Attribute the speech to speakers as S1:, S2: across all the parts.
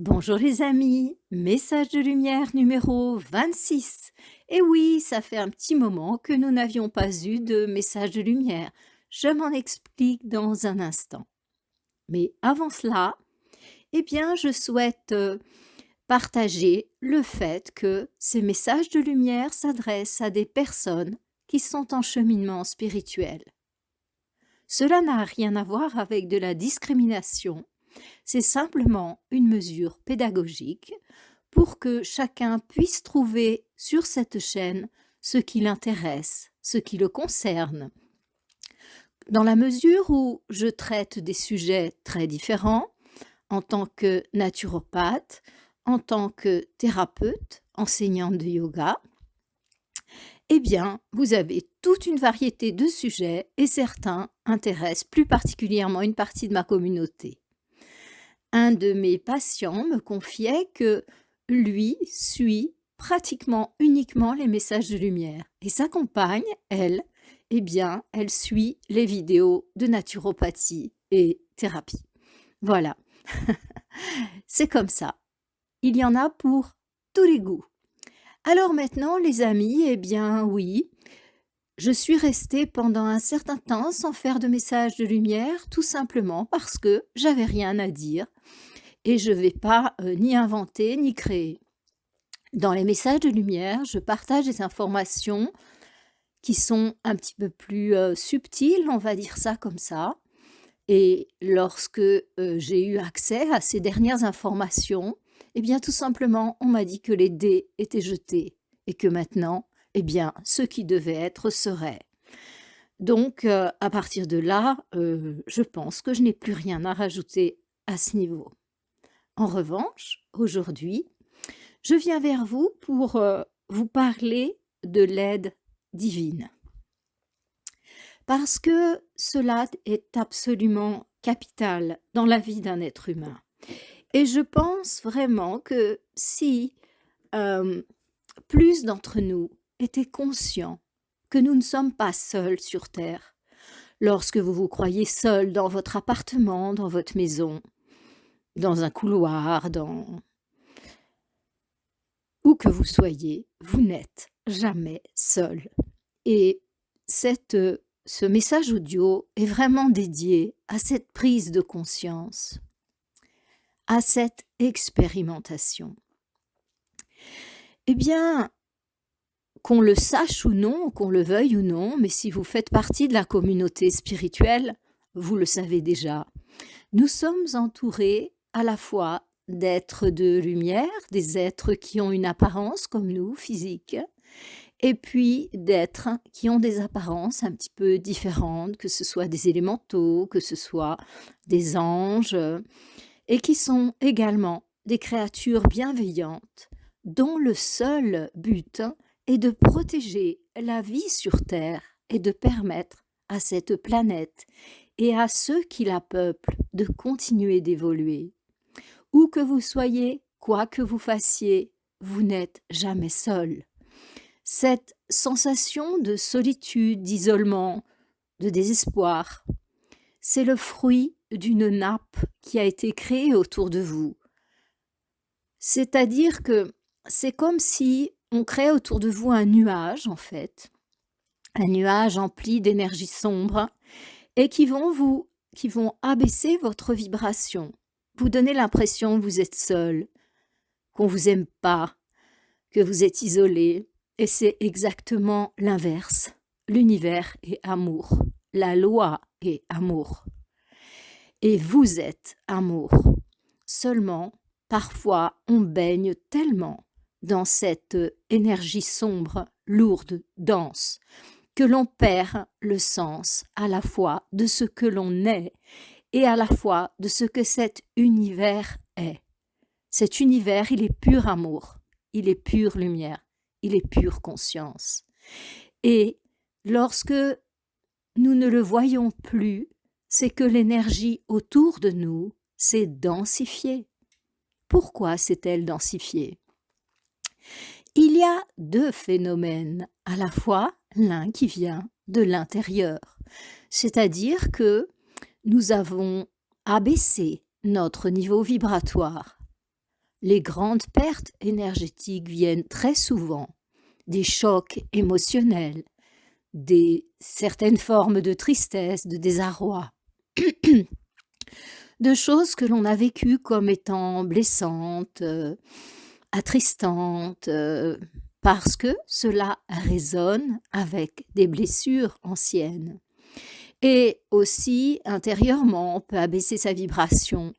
S1: Bonjour les amis, message de lumière numéro 26. Et oui, ça fait un petit moment que nous n'avions pas eu de message de lumière. Je m'en explique dans un instant. Mais avant cela, je souhaite partager le fait que ces messages de lumière s'adressent à des personnes qui sont en cheminement spirituel. Cela n'a rien à voir avec de la discrimination. C'est simplement une mesure pédagogique pour que chacun puisse trouver sur cette chaîne ce qui l'intéresse, ce qui le concerne. Dans la mesure où je traite des sujets très différents, en tant que naturopathe, en tant que thérapeute, enseignante de yoga, vous avez toute une variété de sujets et certains intéressent plus particulièrement une partie de ma communauté. Un de mes patients me confiait que lui suit pratiquement uniquement les messages de lumière et sa compagne, elle, elle suit les vidéos de naturopathie et thérapie. Voilà, c'est comme ça. Il y en a pour tous les goûts. Alors maintenant, les amis, oui, je suis restée pendant un certain temps sans faire de messages de lumière, tout simplement parce que j'avais rien à dire et je ne vais pas ni inventer ni créer. Dans les messages de lumière, je partage des informations qui sont un petit peu plus subtiles, on va dire ça comme ça. Et lorsque j'ai eu accès à ces dernières informations, tout simplement, on m'a dit que les dés étaient jetés et que maintenant, ce qui devait être serait. Donc, à partir de là, je pense que je n'ai plus rien à rajouter à ce niveau. En revanche, aujourd'hui, je viens vers vous pour vous parler de l'aide divine. Parce que cela est absolument capital dans la vie d'un être humain. Et je pense vraiment que si plus d'entre nous étaient conscients que nous ne sommes pas seuls sur Terre, lorsque vous vous croyez seul dans votre appartement, dans votre maison, dans un couloir, où que vous soyez, vous n'êtes jamais seul. Et ce message audio est vraiment dédié à cette prise de conscience, à cette expérimentation. Qu'on le sache ou non, qu'on le veuille ou non, mais si vous faites partie de la communauté spirituelle, vous le savez déjà, nous sommes entourés à la fois d'êtres de lumière, des êtres qui ont une apparence comme nous, physique, et puis d'êtres qui ont des apparences un petit peu différentes, que ce soit des élémentaux, que ce soit des anges, et qui sont également des créatures bienveillantes dont le seul but est de protéger la vie sur Terre et de permettre à cette planète et à ceux qui la peuplent de continuer d'évoluer. Où que vous soyez, quoi que vous fassiez, vous n'êtes jamais seul. Cette sensation de solitude, d'isolement, de désespoir, c'est le fruit d'une nappe qui a été créée autour de vous. C'est-à-dire que c'est comme si on crée autour de vous un nuage, en fait, un nuage empli d'énergie sombre, et qui vont abaisser votre vibration, vous donner l'impression que vous êtes seul, qu'on vous aime pas, que vous êtes isolé, et c'est exactement l'inverse. L'univers est amour, la loi est amour, et vous êtes amour. Seulement, parfois, on baigne tellement dans cette énergie sombre, lourde, dense, que l'on perd le sens à la fois de ce que l'on est et à la fois de ce que cet univers est. Cet univers, il est pur amour, il est pure lumière, il est pure conscience. Et lorsque nous ne le voyons plus, c'est que l'énergie autour de nous s'est densifiée. Pourquoi s'est-elle densifiée ? Il y a deux phénomènes, à la fois l'un qui vient de l'intérieur, c'est-à-dire que nous avons abaissé notre niveau vibratoire. Les grandes pertes énergétiques viennent très souvent des chocs émotionnels, des certaines formes de tristesse, de désarroi, de choses que l'on a vécues comme étant blessantes, attristantes, parce que cela résonne avec des blessures anciennes. Et aussi, intérieurement, on peut abaisser sa vibration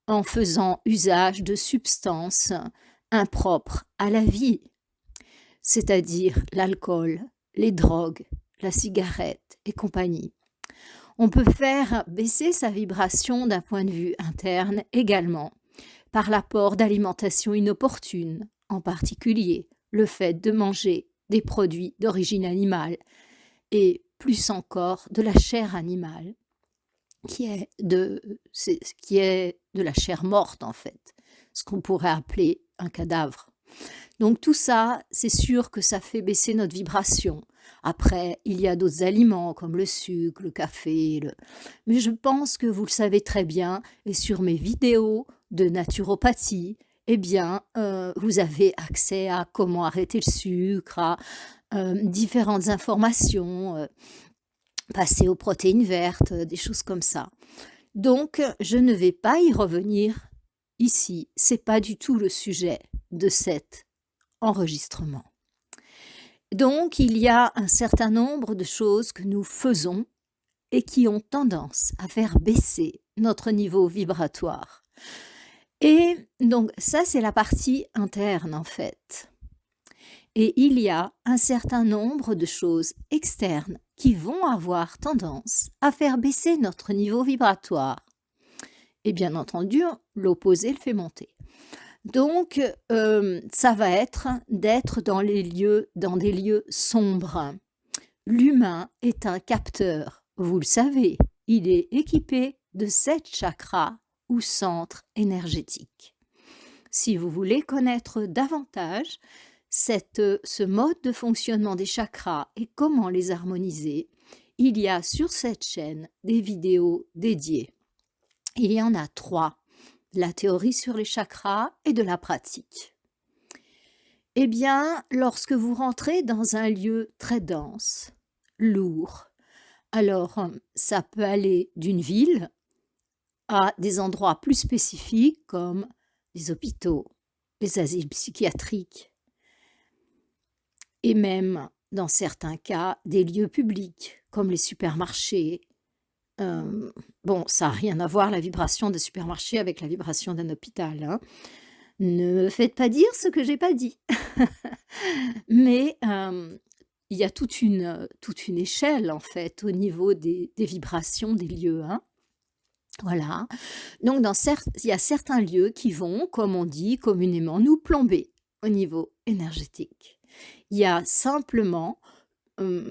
S1: en faisant usage de substances impropres à la vie, c'est-à-dire l'alcool, les drogues, la cigarette et compagnie. On peut faire baisser sa vibration d'un point de vue interne également par l'apport d'alimentation inopportune, en particulier le fait de manger des produits d'origine animale et plus encore de la chair animale, qui est de la chair morte en fait, ce qu'on pourrait appeler un cadavre. Donc tout ça, c'est sûr que ça fait baisser notre vibration. Après, il y a d'autres aliments comme le sucre, le café, mais je pense que vous le savez très bien, et sur mes vidéos de naturopathie, eh bien, vous avez accès à comment arrêter le sucre, à différentes informations, passer aux protéines vertes, des choses comme ça. Donc, je ne vais pas y revenir ici. C'est pas du tout le sujet de cet enregistrement. Donc, il y a un certain nombre de choses que nous faisons et qui ont tendance à faire baisser notre niveau vibratoire. Et donc, ça, c'est la partie interne, en fait. Et il y a un certain nombre de choses externes qui vont avoir tendance à faire baisser notre niveau vibratoire. Et bien entendu, l'opposé le fait monter. Donc, ça va être d'être dans des lieux sombres. L'humain est un capteur, vous le savez, il est équipé de 7 chakras ou centres énergétiques. Si vous voulez connaître davantage ce mode de fonctionnement des chakras et comment les harmoniser, il y a sur cette chaîne des vidéos dédiées. Il y en a 3, de la théorie sur les chakras et de la pratique. Eh bien, lorsque vous rentrez dans un lieu très dense, lourd, alors ça peut aller d'une ville à des endroits plus spécifiques comme les hôpitaux, les asiles psychiatriques et même, dans certains cas, des lieux publics comme les supermarchés. Bon, ça n'a rien à voir la vibration des supermarchés avec la vibration d'un hôpital, hein. Ne me faites pas dire ce que j'ai pas dit. Mais il y a toute une échelle en fait au niveau des vibrations des lieux, hein. Voilà. Donc il y a certains lieux qui vont, comme on dit communément, nous plomber au niveau énergétique. Il y a simplement,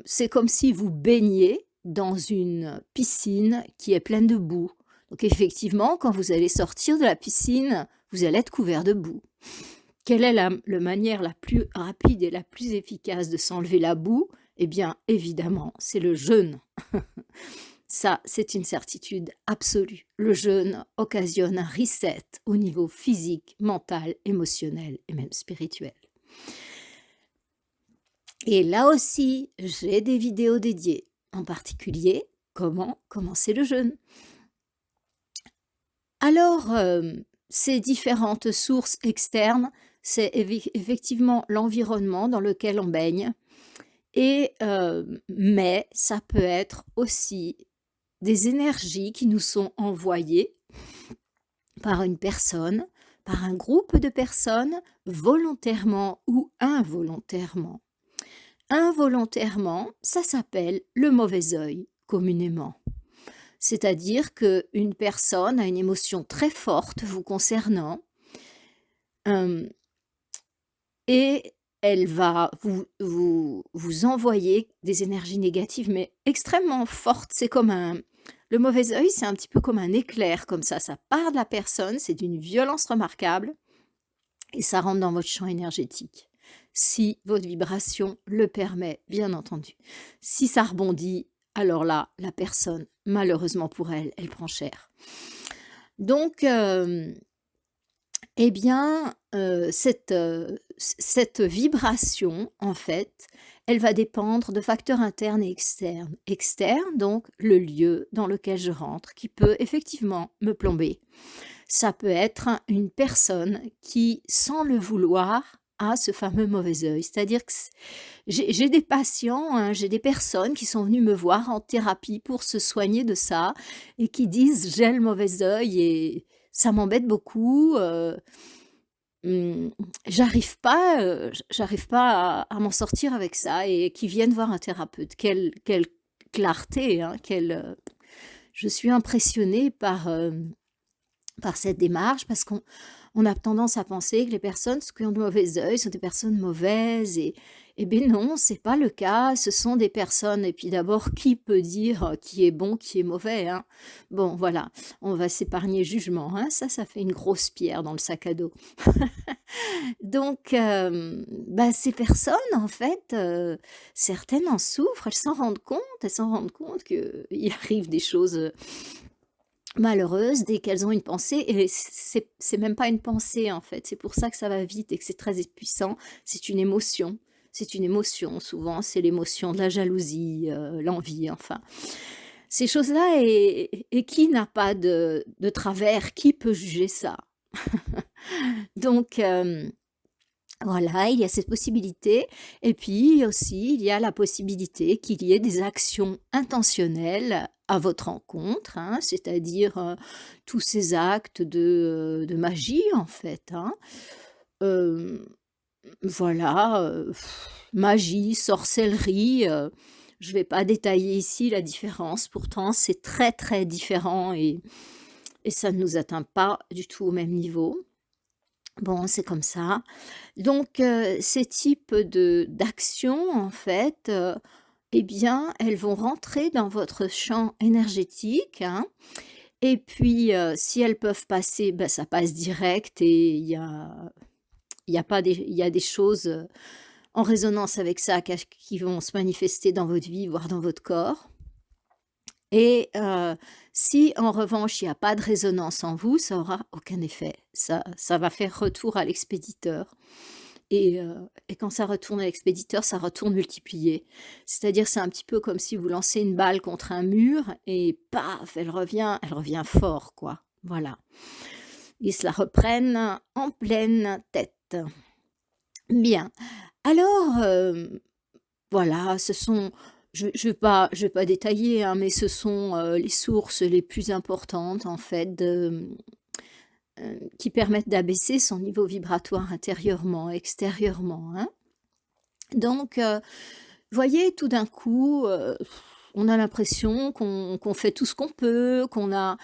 S1: c'est comme si vous baigniez dans une piscine qui est pleine de boue. Donc effectivement, quand vous allez sortir de la piscine, vous allez être couvert de boue. Quelle est la manière la plus rapide et la plus efficace de s'enlever la boue? Eh bien, évidemment, c'est le jeûne. Ça, c'est une certitude absolue. Le jeûne occasionne un reset au niveau physique, mental, émotionnel et même spirituel. Et là aussi, j'ai des vidéos dédiées, en particulier comment commencer le jeûne. Alors, ces différentes sources externes, c'est effectivement l'environnement dans lequel on baigne, mais ça peut être aussi des énergies qui nous sont envoyées par une personne, par un groupe de personnes, volontairement ou involontairement. Involontairement, ça s'appelle le mauvais œil, communément. C'est-à-dire qu'une personne a une émotion très forte vous concernant et elle va vous envoyer des énergies négatives, mais extrêmement fortes. C'est comme le mauvais œil, c'est un petit peu comme un éclair, comme ça part de la personne, c'est d'une violence remarquable et ça rentre dans votre champ énergétique. Si votre vibration le permet, bien entendu. Si ça rebondit, alors là, la personne, malheureusement pour elle, elle prend cher. Donc, Eh bien, cette vibration, en fait, elle va dépendre de facteurs internes et externes. Externes, donc le lieu dans lequel je rentre, qui peut effectivement me plomber. Ça peut être une personne qui, sans le vouloir, a ce fameux mauvais œil. C'est-à-dire que j'ai des patients, hein, j'ai des personnes qui sont venues me voir en thérapie pour se soigner de ça et qui disent: «J'ai le mauvais œil et ça m'embête beaucoup, mmh, j'arrive pas à m'en sortir avec ça», et qui viennent voir un thérapeute. Quelle clarté, hein, je suis impressionnée par cette démarche, parce qu'on a tendance à penser que les personnes qui ont de mauvais œil sont des personnes mauvaises, et beh, non, c'est pas le cas. Ce sont des personnes, et puis d'abord, qui peut dire, qui est bon, qui est mauvais, hein? Bon, voilà, on va s'épargner jugement, hein, ça fait une grosse pierre dans le sac à dos. Donc bah, ces personnes, en fait, certaines en souffrent, elles s'en rendent compte qu'il arrive des choses malheureuses dès qu'elles ont une pensée, et c'est même pas une pensée, en fait. C'est pour ça que ça va vite et que c'est très puissant. C'est une émotion. C'est une émotion, souvent, c'est l'émotion de la jalousie, l'envie, enfin. Ces choses-là, et qui n'a pas de travers? Qui peut juger ça? Donc voilà, il y a cette possibilité, et puis aussi, il y a la possibilité qu'il y ait des actions intentionnelles à votre encontre, hein, c'est-à-dire, tous ces actes de magie, en fait, hein. Hem, voilà, magie, sorcellerie, je vais pas détailler ici la différence, pourtant c'est très, très différent, et ça ne nous atteint pas du tout au même niveau. Bon, c'est comme ça. Donc, ces types de d'actions, en fait, eh bien, elles vont rentrer dans votre champ énergétique, hein, et puis, si elles peuvent passer, bah, ça passe direct, et il y a pas des il y a des choses, en résonance avec ça, qui vont se manifester dans votre vie, voire dans votre corps. Et si en revanche, il y a pas de résonance en vous, ça aura aucun effet. Ça va faire retour à l'expéditeur, et quand ça retourne à l'expéditeur, ça retourne multiplié. C'est-à-dire, c'est un petit peu comme si vous lancez une balle contre un mur et paf, elle revient fort, quoi. Voilà. Ils se la reprennent en pleine tête. Bien. Alors, voilà, ce sont je vais pas détailler, hein, mais ce sont, les sources les plus importantes, en fait, qui permettent d'abaisser son niveau vibratoire intérieurement, extérieurement, hein. Donc voyez, tout d'un coup, on a l'impression qu'on fait tout ce qu'on peut, qu'on a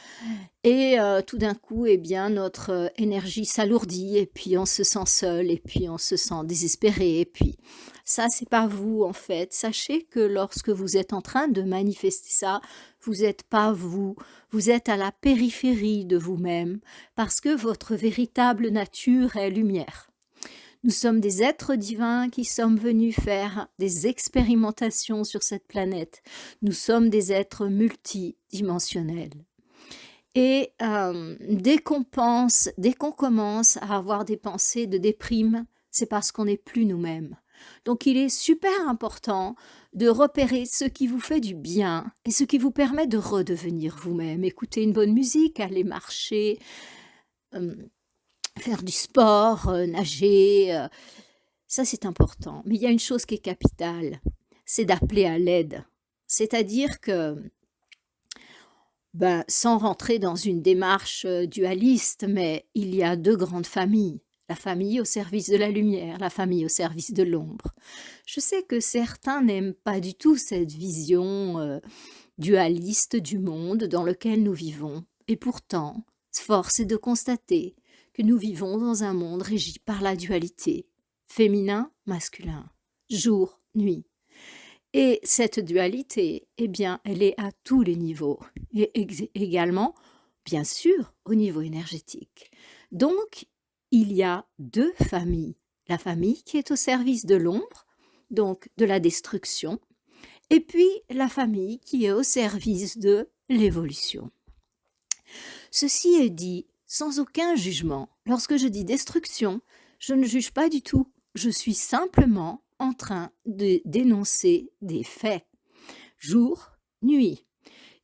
S1: et tout d'un coup, eh bien, notre, énergie s'alourdit, et puis on se sent seul, et puis on se sent désespéré, et puis ça, c'est pas vous, en fait. Sachez que lorsque vous êtes en train de manifester ça, vous êtes pas vous. Vous êtes à la périphérie de vous-même, parce que votre véritable nature est lumière. Nous sommes des êtres divins qui sommes venus faire des expérimentations sur cette planète. Nous sommes des êtres multidimensionnels. Et dès qu'on commence à avoir des pensées de déprime, c'est parce qu'on n'est plus nous-mêmes. Donc il est super important de repérer ce qui vous fait du bien et ce qui vous permet de redevenir vous-même. Écouter une bonne musique, aller marcher, faire du sport, nager, ça c'est important. Mais il y a une chose qui est capitale, c'est d'appeler à l'aide. C'est-à-dire que, ben, sans rentrer dans une démarche, dualiste, mais il y a 2 grandes familles. La famille au service de la lumière, la famille au service de l'ombre. Je sais que certains n'aiment pas du tout cette vision, dualiste du monde dans lequel nous vivons, et pourtant, force est de constater que nous vivons dans un monde régi par la dualité, féminin, masculin, jour, nuit. Et cette dualité, eh bien, elle est à tous les niveaux, et également, bien sûr, au niveau énergétique. Donc, il y a 2 familles. La famille qui est au service de l'ombre, donc de la destruction, et puis la famille qui est au service de l'évolution. Ceci est dit, sans aucun jugement. Lorsque je dis destruction, je ne juge pas du tout. Je suis simplement en train de dénoncer des faits. Jour, nuit.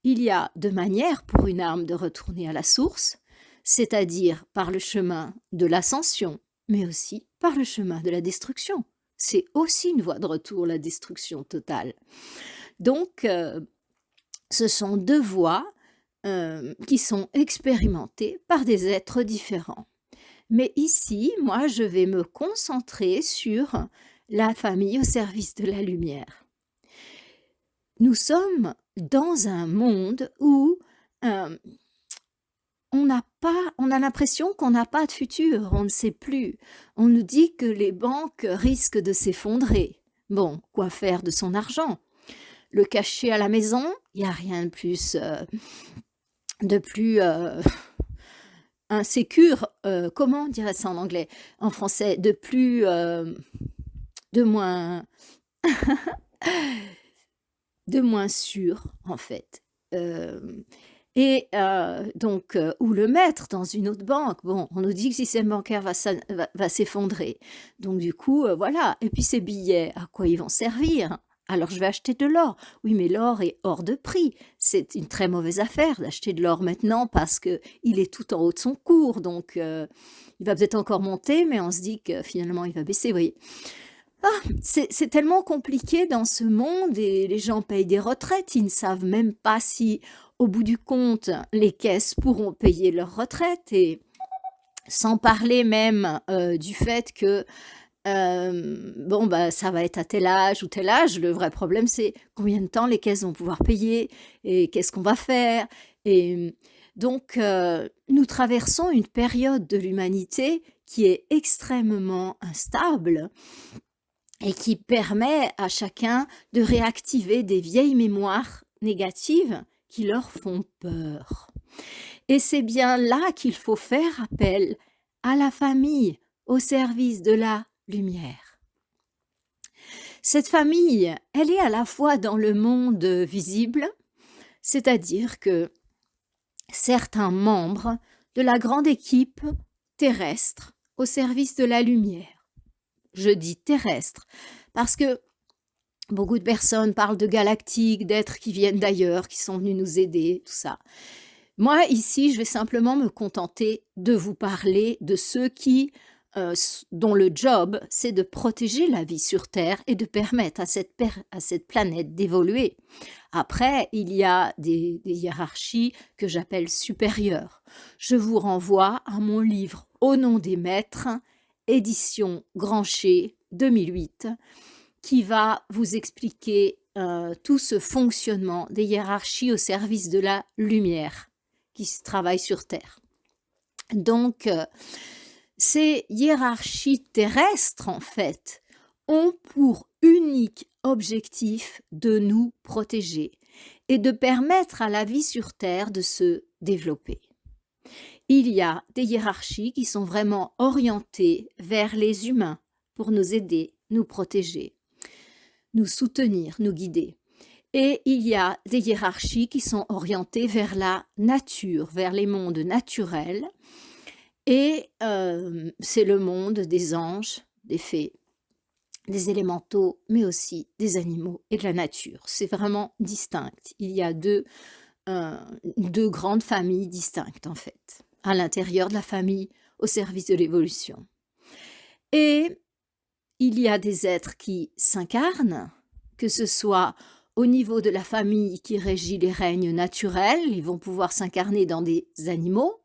S1: Il y a deux manières pour une âme de retourner à la source, c'est-à-dire par le chemin de l'ascension, mais aussi par le chemin de la destruction. C'est aussi une voie de retour, la destruction totale. Donc, ce sont deux voies qui sont expérimentées par des êtres différents. Mais ici, moi, je vais me concentrer sur la famille au service de la lumière. Nous sommes dans un monde où on a l'impression qu'on n'a pas de futur, on ne sait plus. On nous dit que les banques risquent de s'effondrer. Bon, quoi faire de son argent? Le cacher à la maison? Il n'y a rien de plus insécure, comment on dirait ça en anglais? En français, de moins sûr, en fait. Donc, où le mettre dans une autre banque? Bon, on nous dit que le système bancaire va s'effondrer. Donc, du coup, voilà. Et puis, ces billets, à quoi ils vont servir? Alors, je vais acheter de l'or. Oui, mais l'or est hors de prix. C'est une très mauvaise affaire d'acheter de l'or maintenant parce qu'il est tout en haut de son cours. Donc, il va peut-être encore monter, mais on se dit que finalement, il va baisser. Vous voyez. C'est tellement compliqué dans ce monde et les gens payent des retraites. Ils ne savent même pas si, au bout du compte, les caisses pourront payer leur retraite. Et sans parler même du fait que ça va être à tel âge ou tel âge. Le vrai problème, c'est combien de temps les caisses vont pouvoir payer et qu'est-ce qu'on va faire. Et donc, nous traversons une période de l'humanité qui est extrêmement instable et qui permet à chacun de réactiver des vieilles mémoires négatives qui leur font peur. Et c'est bien là qu'il faut faire appel à la famille au service de la lumière. Cette famille, elle est à la fois dans le monde visible, c'est-à-dire que certains membres de la grande équipe terrestre au service de la lumière. Je dis terrestre parce que beaucoup de personnes parlent de galactiques, d'êtres qui viennent d'ailleurs, qui sont venus nous aider, tout ça. Moi, ici, je vais simplement me contenter de vous parler de ceux dont le job, c'est de protéger la vie sur Terre et de permettre à cette planète d'évoluer. Après, il y a des hiérarchies que j'appelle supérieures. Je vous renvoie à mon livre « Au nom des maîtres », édition Grancher 2008, qui va vous expliquer tout ce fonctionnement des hiérarchies au service de la lumière qui se travaille sur Terre. Donc, ces hiérarchies terrestres, en fait, ont pour unique objectif de nous protéger et de permettre à la vie sur Terre de se développer. Il y a des hiérarchies qui sont vraiment orientées vers les humains pour nous aider, nous protéger, nous soutenir, nous guider. Et il y a des hiérarchies qui sont orientées vers la nature, vers les mondes naturels. Et c'est le monde des anges, des fées, des élémentaux, mais aussi des animaux et de la nature. C'est vraiment distinct. Il y a deux grandes familles distinctes, en fait, à l'intérieur de la famille au service de l'évolution. Et il y a des êtres qui s'incarnent, que ce soit au niveau de la famille qui régit les règnes naturels, ils vont pouvoir s'incarner dans des animaux,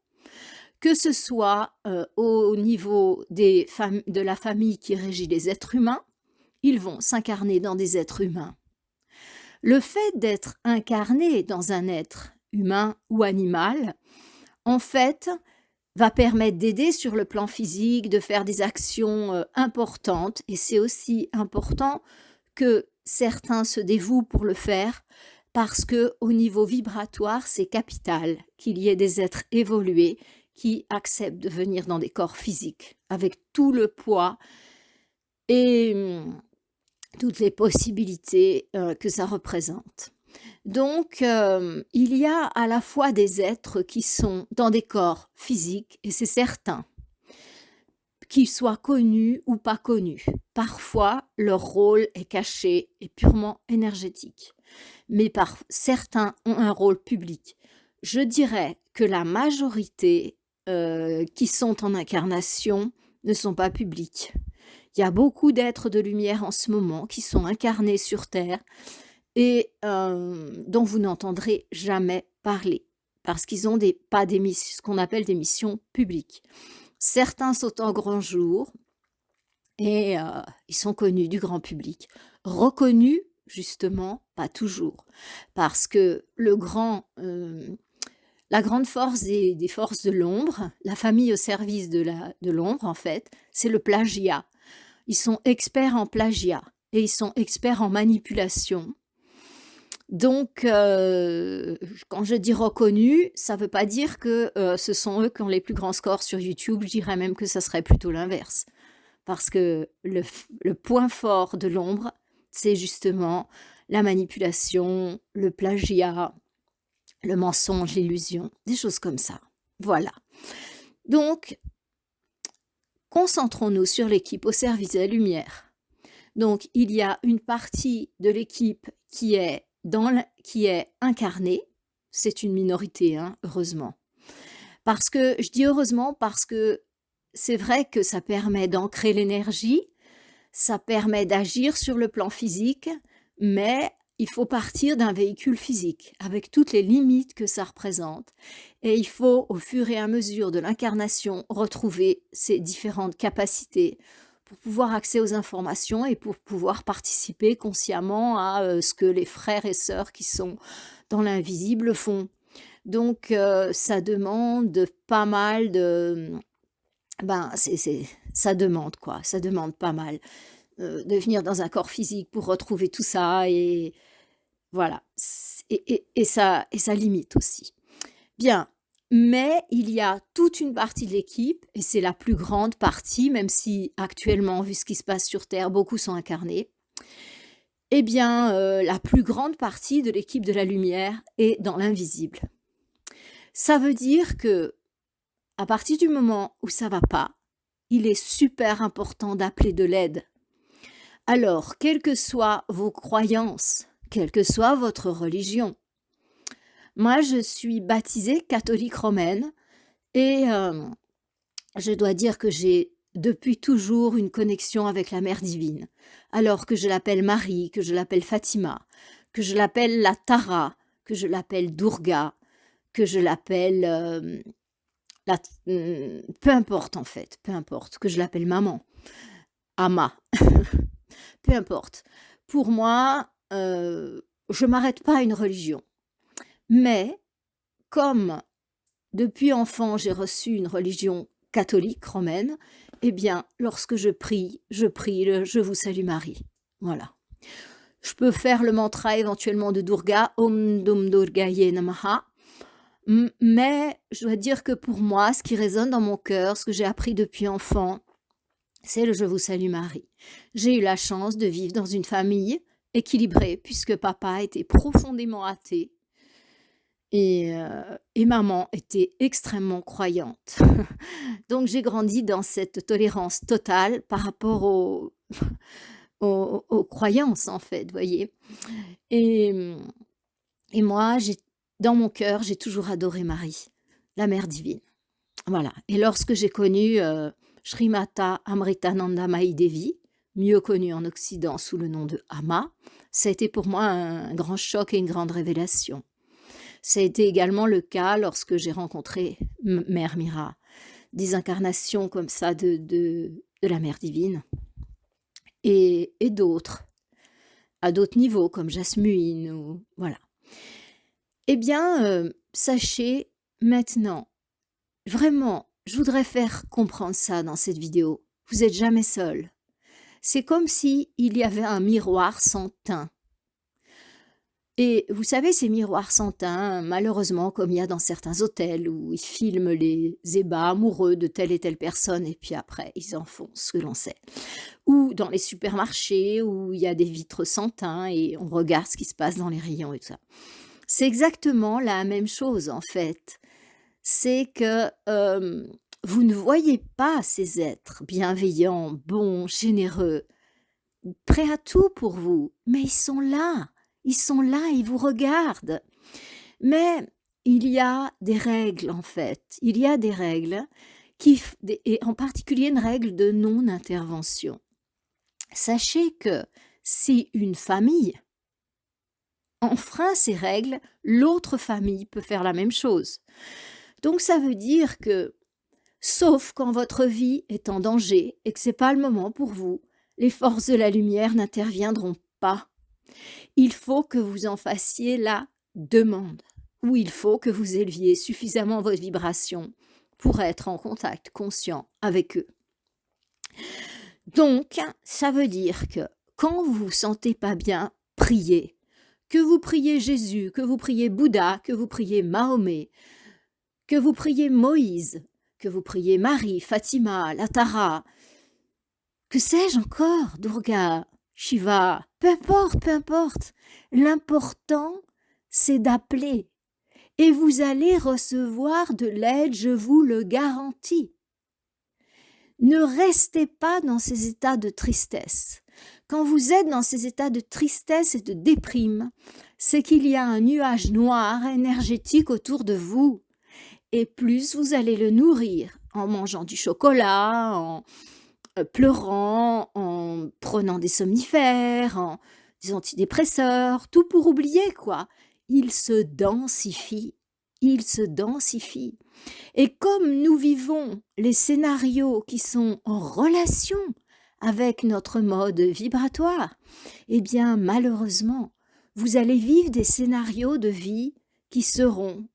S1: que ce soit au niveau de la famille qui régit les êtres humains, ils vont s'incarner dans des êtres humains. Le fait d'être incarné dans un être humain ou animal, en fait, va permettre d'aider sur le plan physique, de faire des actions importantes. Et c'est aussi important que certains se dévouent pour le faire parce qu'au niveau vibratoire, c'est capital qu'il y ait des êtres évolués qui acceptent de venir dans des corps physiques avec tout le poids et toutes les possibilités que ça représente. Donc, il y a à la fois des êtres qui sont dans des corps physiques, et c'est certain, qu'ils soient connus ou pas connus. Parfois, leur rôle est caché et purement énergétique, mais certains ont un rôle public. Je dirais que la majorité qui sont en incarnation ne sont pas publics. Il y a beaucoup d'êtres de lumière en ce moment qui sont incarnés sur Terre et dont vous n'entendrez jamais parler parce qu'ils ont pas ce qu'on appelle des missions publiques. Certains sont en grand jour et ils sont connus du grand public. Reconnus, justement, pas toujours. Parce que la grande force des forces de l'ombre, la famille au service de l'ombre, en fait, c'est le plagiat. Ils sont experts en plagiat et ils sont experts en manipulation. Donc, quand je dis reconnus, ça ne veut pas dire que ce sont eux qui ont les plus grands scores sur YouTube. Je dirais même que ça serait plutôt l'inverse. Parce que le point fort de l'ombre, c'est justement la manipulation, le plagiat, le mensonge, l'illusion, des choses comme ça. Voilà. Donc, concentrons-nous sur l'équipe au service de la lumière. Donc, il y a une partie de l'équipe qui est incarnée. C'est une minorité, hein, heureusement. Je dis heureusement parce que c'est vrai que ça permet d'ancrer l'énergie, ça permet d'agir sur le plan physique, mais il faut partir d'un véhicule physique, avec toutes les limites que ça représente. Et il faut, au fur et à mesure de l'incarnation, retrouver ces différentes capacités pour pouvoir accéder aux informations et pour pouvoir participer consciemment à ce que les frères et sœurs qui sont dans l'invisible font. Donc, ça demande pas mal de... ça demande quoi, ça demande pas mal de venir dans un corps physique pour retrouver tout ça et voilà, et ça limite aussi. Bien, mais il y a toute une partie de l'équipe, et c'est la plus grande partie, même si actuellement, vu ce qui se passe sur Terre, beaucoup sont incarnés, eh bien, la plus grande partie de l'équipe de la lumière est dans l'invisible. Ça veut dire que à partir du moment où ça va pas, il est super important d'appeler de l'aide. Alors, quelles que soient vos croyances, quelle que soit votre religion, moi je suis baptisée catholique romaine et je dois dire que j'ai depuis toujours une connexion avec la Mère divine, alors que je l'appelle Marie, que je l'appelle Fatima, que je l'appelle la Tara, que je l'appelle Durga, que je l'appelle... peu importe en fait, peu importe, que je l'appelle maman, Ama, peu importe. Pour moi, je m'arrête pas à une religion. Mais comme depuis enfant j'ai reçu une religion catholique romaine, eh bien, lorsque je prie le Je vous salue Marie. Voilà. Je peux faire le mantra éventuellement de Durga, Om Dum Durgaye Namaha. Mais je dois dire que pour moi, ce qui résonne dans mon cœur, ce que j'ai appris depuis enfant, c'est le Je vous salue Marie. J'ai eu la chance de vivre dans une famille équilibrée, puisque papa était profondément athée et maman était extrêmement croyante. Donc j'ai grandi dans cette tolérance totale par rapport aux croyances, en fait, voyez. Et moi, dans mon cœur, j'ai toujours adoré Marie, la Mère divine. Voilà. Et lorsque j'ai connu Srimata Amritananda Mahi Devi, mieux connue en Occident sous le nom de Ama, ça a été pour moi un grand choc et une grande révélation. Ça a été également le cas lorsque j'ai rencontré Mère Mira, des incarnations comme ça de la Mère divine, et d'autres, à d'autres niveaux, comme Jasmine, ou voilà. Eh bien, sachez maintenant, vraiment, je voudrais faire comprendre ça dans cette vidéo. Vous n'êtes jamais seul. C'est comme si il y avait un miroir sans teint. Et vous savez, ces miroirs sans teint, malheureusement, comme il y a dans certains hôtels où ils filment les ébats amoureux de telle et telle personne et puis après, ils en font ce que l'on sait. Ou dans les supermarchés où il y a des vitres sans teint et on regarde ce qui se passe dans les rayons et tout ça. C'est exactement la même chose en fait. C'est que, vous ne voyez pas ces êtres bienveillants, bons, généreux, prêts à tout pour vous, mais ils sont là, ils vous regardent. Mais il y a des règles en fait, il y a des règles et en particulier une règle de non-intervention. Sachez que si une famille enfreint ces règles, l'autre famille peut faire la même chose. Donc ça veut dire que, sauf quand votre vie est en danger et que c'est pas le moment pour vous, les forces de la lumière n'interviendront pas. Il faut que vous en fassiez la demande, ou il faut que vous éleviez suffisamment votre vibration pour être en contact conscient avec eux. Donc, ça veut dire que quand vous vous sentez pas bien, priez. Que vous priez Jésus, que vous priez Bouddha, que vous priez Mahomet, que vous priez Moïse, que vous priez Marie, Fatima, la Tara, que sais-je encore, Durga, Shiva, peu importe. L'important, c'est d'appeler. Et vous allez recevoir de l'aide, je vous le garantis. Ne restez pas dans ces états de tristesse. Quand vous êtes dans ces états de tristesse et de déprime, c'est qu'il y a un nuage noir énergétique autour de vous. Et plus vous allez le nourrir en mangeant du chocolat, en pleurant, en prenant des somnifères, en des antidépresseurs, tout pour oublier quoi. Il se densifie. Et comme nous vivons les scénarios qui sont en relation avec notre mode vibratoire, eh bien malheureusement, vous allez vivre des scénarios de vie qui seront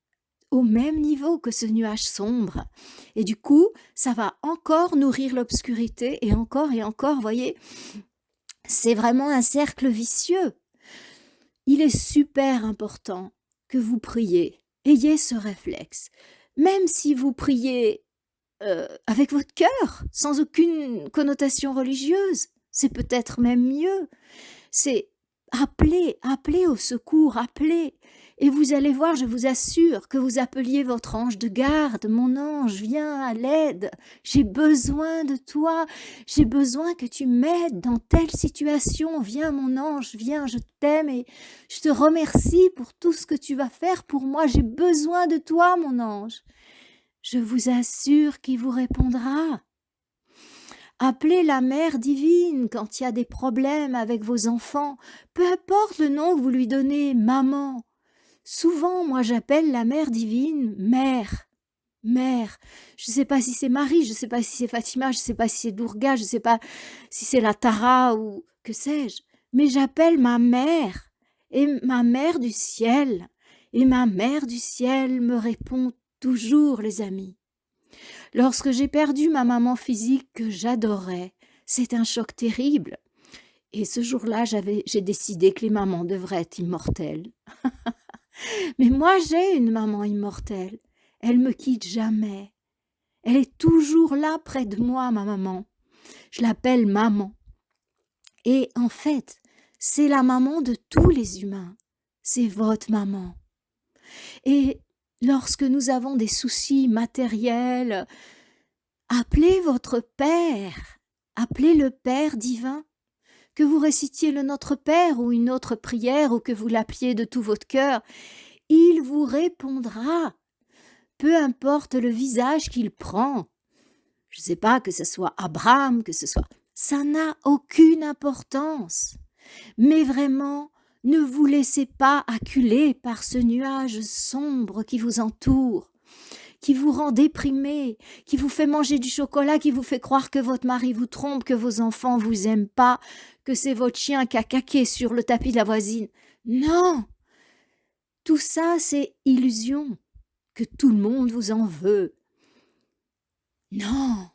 S1: au même niveau que ce nuage sombre. Et du coup, ça va encore nourrir l'obscurité et encore, voyez, c'est vraiment un cercle vicieux. Il est super important que vous priez, ayez ce réflexe. Même si vous priez avec votre cœur, sans aucune connotation religieuse, c'est peut-être même mieux. C'est appeler au secours, appeler. Et vous allez voir, je vous assure, que vous appeliez votre ange de garde. Mon ange, viens à l'aide. J'ai besoin de toi. J'ai besoin que tu m'aides dans telle situation. Viens, mon ange, viens, je t'aime et je te remercie pour tout ce que tu vas faire pour moi. J'ai besoin de toi, mon ange. Je vous assure qu'il vous répondra. Appelez la mère divine quand il y a des problèmes avec vos enfants. Peu importe le nom que vous lui donnez, maman. Souvent, moi, j'appelle la mère divine mère. Mère. Je ne sais pas si c'est Marie, je ne sais pas si c'est Fatima, je ne sais pas si c'est Durga, je ne sais pas si c'est la Tara ou que sais-je. Mais j'appelle ma mère. Et ma mère du ciel. Et ma mère du ciel me répond toujours, les amis. Lorsque j'ai perdu ma maman physique que j'adorais, c'est un choc terrible. Et ce jour-là, j'ai décidé que les mamans devraient être immortelles. Mais moi, j'ai une maman immortelle. Elle me quitte jamais. Elle est toujours là près de moi, ma maman. Je l'appelle maman. Et en fait, c'est la maman de tous les humains. C'est votre maman. Et lorsque nous avons des soucis matériels, appelez votre Père, appelez le Père divin, que vous récitiez le Notre Père ou une autre prière ou que vous l'appeliez de tout votre cœur, il vous répondra, peu importe le visage qu'il prend. Je ne sais pas, que ce soit Abraham, ça n'a aucune importance. Mais vraiment, ne vous laissez pas acculer par ce nuage sombre qui vous entoure, qui vous rend déprimé, qui vous fait manger du chocolat, qui vous fait croire que votre mari vous trompe, que vos enfants vous aiment pas, que c'est votre chien qui a caqué sur le tapis de la voisine. Non! Tout ça, c'est illusion, que tout le monde vous en veut. Non!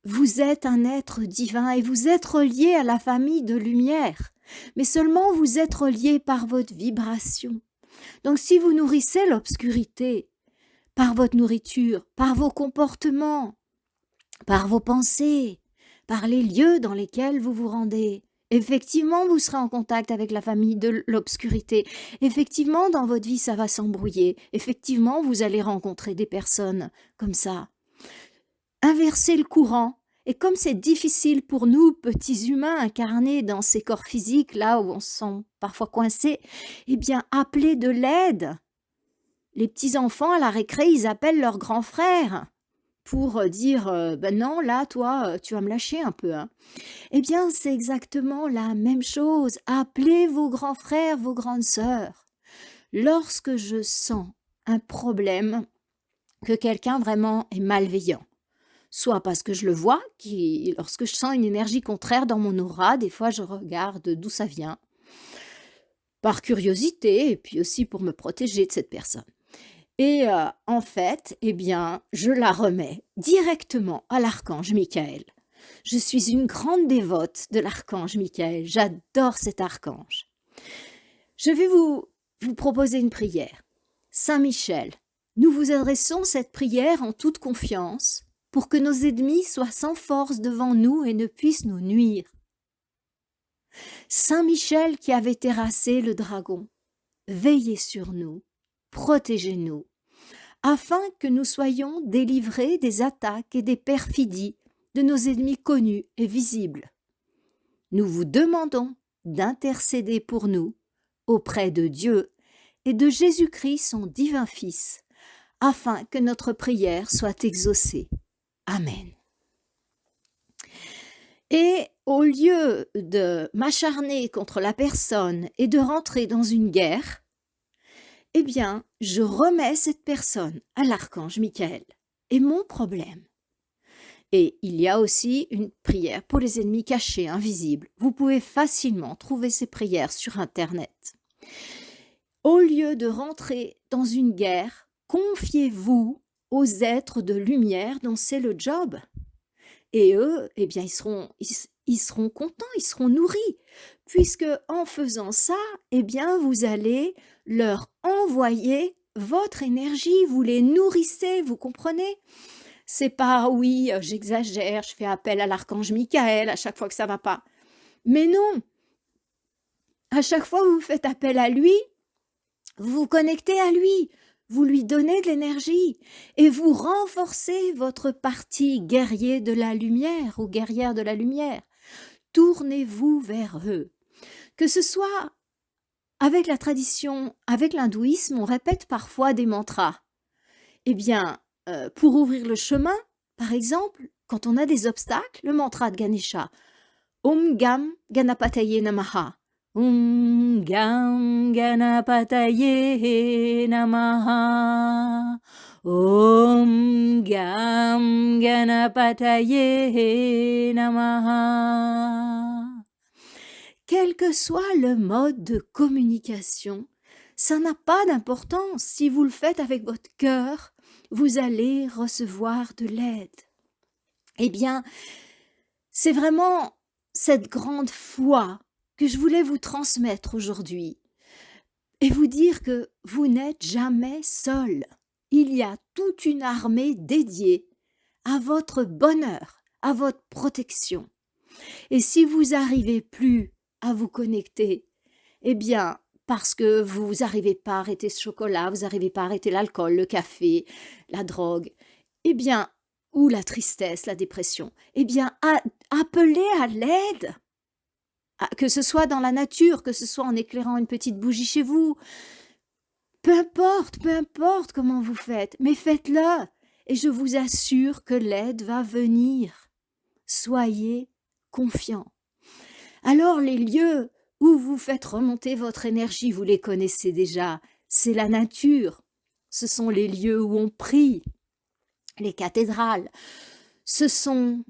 S1: Vous êtes un être divin et vous êtes relié à la famille de lumière. mais seulement vous êtes relié par votre vibration. Donc si vous nourrissez l'obscurité par votre nourriture, par vos comportements, par vos pensées, par les lieux dans lesquels vous vous rendez, effectivement, vous serez en contact avec la famille de l'obscurité. Effectivement, dans votre vie, ça va s'embrouiller. Effectivement, vous allez rencontrer des personnes comme ça. Inversez le courant. Et comme c'est difficile pour nous, petits humains, incarnés dans ces corps physiques, là où on se sent parfois coincés, eh bien, appelez de l'aide. Les petits-enfants, à la récré, ils appellent leur grand frère pour dire ben non, là, toi, tu vas me lâcher un peu. Hein. Eh bien, c'est exactement la même chose. Appelez vos grands frères, vos grandes sœurs. Lorsque je sens un problème, que quelqu'un vraiment est malveillant, soit parce que je le vois, lorsque je sens une énergie contraire dans mon aura, des fois je regarde d'où ça vient, par curiosité et puis aussi pour me protéger de cette personne. Et en fait, eh bien, je la remets directement à l'archange Michael. Je suis une grande dévote de l'archange Michael. J'adore cet archange. Je vais vous proposer une prière. Saint Michel, nous vous adressons cette prière en toute confiance pour que nos ennemis soient sans force devant nous et ne puissent nous nuire. Saint Michel qui avait terrassé le dragon, veillez sur nous, protégez-nous, afin que nous soyons délivrés des attaques et des perfidies de nos ennemis connus et visibles. Nous vous demandons d'intercéder pour nous auprès de Dieu et de Jésus-Christ, son divin Fils, afin que notre prière soit exaucée. Amen. Et au lieu de m'acharner contre la personne et de rentrer dans une guerre, eh bien, je remets cette personne à l'archange Michael et mon problème. Et il y a aussi une prière pour les ennemis cachés, invisibles. Vous pouvez facilement trouver ces prières sur Internet. Au lieu de rentrer dans une guerre, confiez-vous aux êtres de lumière dont c'est le job. Et eux, eh bien, ils seront contents, ils seront nourris, puisque en faisant ça, eh bien, vous allez leur envoyer votre énergie, vous les nourrissez, vous comprenez? C'est pas, oui, j'exagère, je fais appel à l'archange Michael à chaque fois que ça va pas. Mais non, à chaque fois que vous faites appel à lui, vous vous connectez à lui, vous lui donnez de l'énergie et vous renforcez votre parti guerrier de la lumière ou guerrière de la lumière. Tournez-vous vers eux. Que ce soit avec la tradition, avec l'hindouisme, on répète parfois des mantras. Eh bien, pour ouvrir le chemin, par exemple, quand on a des obstacles, le mantra de Ganesha, Om Gam Ganapataye Namaha. Om Gam Ganapataye Namaha. Om Gam Ganapataye Namaha. Quel que soit le mode de communication, ça n'a pas d'importance. Si vous le faites avec votre cœur, vous allez recevoir de l'aide. Eh bien, c'est vraiment cette grande foi que je voulais vous transmettre aujourd'hui et vous dire que vous n'êtes jamais seul. Il y a toute une armée dédiée à votre bonheur, à votre protection. Et si vous n'arrivez plus à vous connecter, eh bien, parce que vous n'arrivez pas à arrêter ce chocolat, vous n'arrivez pas à arrêter l'alcool, le café, la drogue, eh bien, ou la tristesse, la dépression, eh bien, appelez à l'aide, que ce soit dans la nature, que ce soit en éclairant une petite bougie chez vous, peu importe comment vous faites, mais faites-le, et je vous assure que l'aide va venir. Soyez confiants. Alors les lieux où vous faites remonter votre énergie, vous les connaissez déjà, c'est la nature, ce sont les lieux où on prie, les cathédrales, ce sont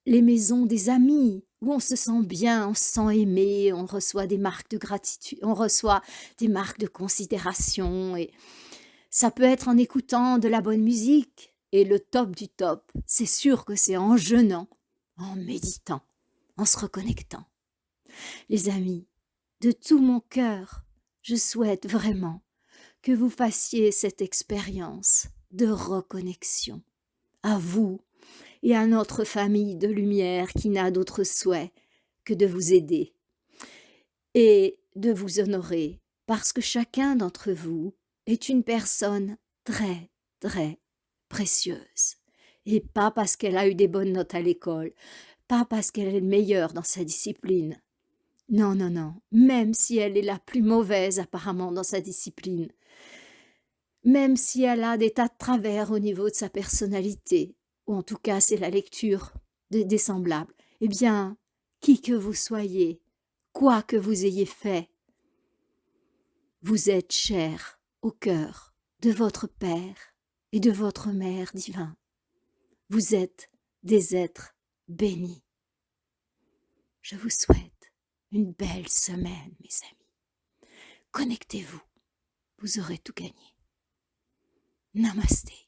S1: les maisons des amis, où on se sent bien, on se sent aimé, on reçoit des marques de gratitude, on reçoit des marques de considération, et ça peut être en écoutant de la bonne musique, et le top du top, c'est sûr que c'est en jeûnant, en méditant, en se reconnectant. Les amis, De tout mon cœur, je souhaite vraiment que vous fassiez cette expérience de reconnexion à vous et à notre famille de lumière qui n'a d'autre souhait que de vous aider et de vous honorer parce que chacun d'entre vous est une personne très, très précieuse. Et pas parce qu'elle a eu des bonnes notes à l'école, pas parce qu'elle est meilleure dans sa discipline. Non, non, non, même si elle est la plus mauvaise apparemment dans sa discipline, même si elle a des tas de travers au niveau de sa personnalité, ou en tout cas c'est la lecture des semblables, eh bien, qui que vous soyez, quoi que vous ayez fait, vous êtes cher au cœur de votre Père et de votre Mère divin. Vous êtes des êtres bénis. Je vous souhaite une belle semaine, mes amis. Connectez-vous, vous aurez tout gagné. Namasté.